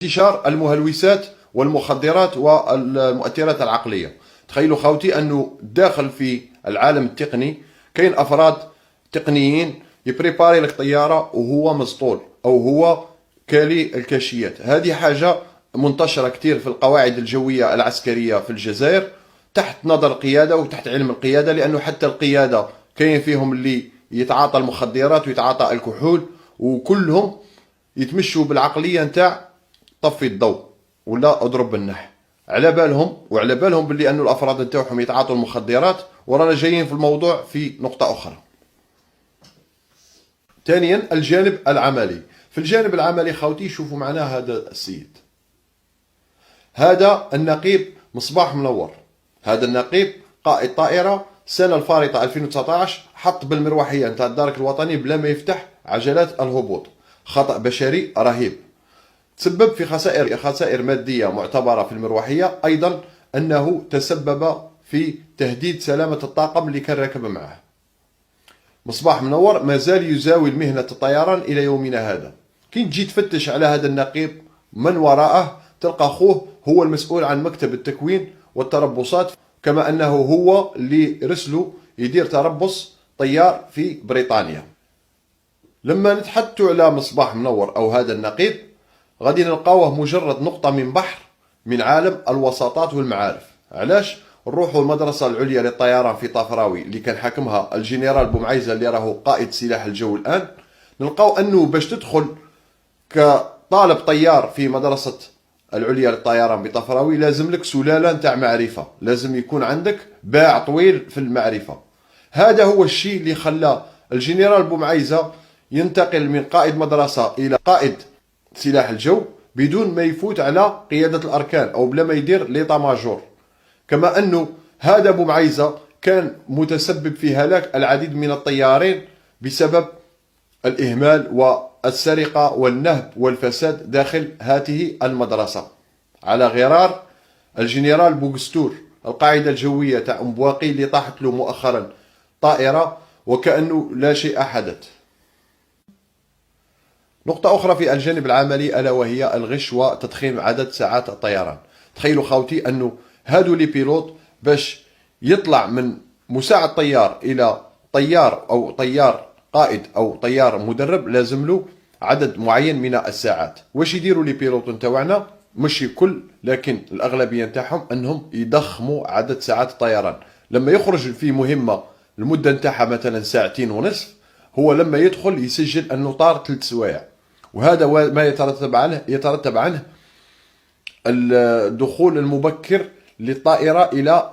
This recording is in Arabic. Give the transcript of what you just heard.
انتشار المهلوسات والمخدرات والمؤثرات العقلية. تخيلوا خوتي أنه داخل في العالم التقني كاين أفراد تقنيين يبريباري لك طيارة وهو مسطول أو هو كالي الكاشيات. هذه حاجة منتشرة كثير في القواعد الجوية العسكرية في الجزائر تحت نظر القيادة وتحت علم القيادة، لأنه حتى القيادة كاين فيهم اللي يتعاطى المخدرات ويتعاطى الكحول، وكلهم يتمشوا بالعقلية نتاع طفي الضوء ولا اضرب بالنح. على بالهم باللي انه الافراد نتاعهم يتعاطوا المخدرات، ورانا جايين في الموضوع في نقطة اخرى. ثانيا الجانب العملي. في الجانب العملي خوتي شوفوا معنا هذا السيد، هذا النقيب مصباح منور. هذا النقيب قائد طائرة السنة الفارطة 2019 حط بالمروحية نتاع الدرك الوطني بلا ما يفتح عجلات الهبوط. خطأ بشري رهيب تسبب في خسائر مادية معتبرة في المروحية، أيضا أنه تسبب في تهديد سلامة الطاقم اللي كان راكب معه. مصباح منور ما زال يزاول مهنة الطيران إلى يومنا هذا. كي تجي تفتش على هذا النقيب من وراءه تلقى أخوه هو المسؤول عن مكتب التكوين والتربصات، كما أنه هو اللي رسله يدير تربص طيار في بريطانيا. لما نتحدثوا على مصباح منور أو هذا النقيب غادي نلقاوه مجرد نقطة من بحر من عالم الوساطات والمعارف. علاش؟ نروحوا المدرسة العليا للطيران في طفراوي اللي كان حاكمها الجنرال بومعيزة اللي راهو قائد سلاح الجو الآن. نلقاو أنه باش تدخل كطالب طيار في مدرسة العليا للطيران بطفراوي لازم لك سلالة نتاع معرفة، لازم يكون عندك باع طويل في المعرفة. هذا هو الشيء اللي خلى الجنرال بومعيزة ينتقل من قائد مدرسة إلى قائد سلاح الجو بدون ما يفوت على قيادة الأركان أو بلا ما يدير ليطا ماجور. كما أنه هذا بومعيزة كان متسبب في هلاك العديد من الطيارين بسبب الإهمال والسرقة والنهب والفساد داخل هذه المدرسة، على غرار الجنرال بوغستور القاعدة الجوية تاع أمبواقي اللي طاحت له مؤخرا طائرة وكأنه لا شيء حدث. نقطة أخرى في الجانب العملي ألا وهي الغش وتضخيم عدد ساعات الطيران. تخيلوا خوتي أنه هادو لي بيلوت باش يطلع من مساعد طيار إلى طيار أو طيار قائد أو طيار مدرب لازم له عدد معين من الساعات. واش يديروا لي بيلوت نتاعنا؟ مش الكل لكن الأغلبية نتاعهم أنهم يضخموا عدد ساعات الطيران. لما يخرج في مهمة المدة نتاعها مثلا ساعتين ونصف، هو لما يدخل يسجل أنه طار 3 سوايع، وهذا ما يترتب عنه الدخول المبكر للطائرة إلى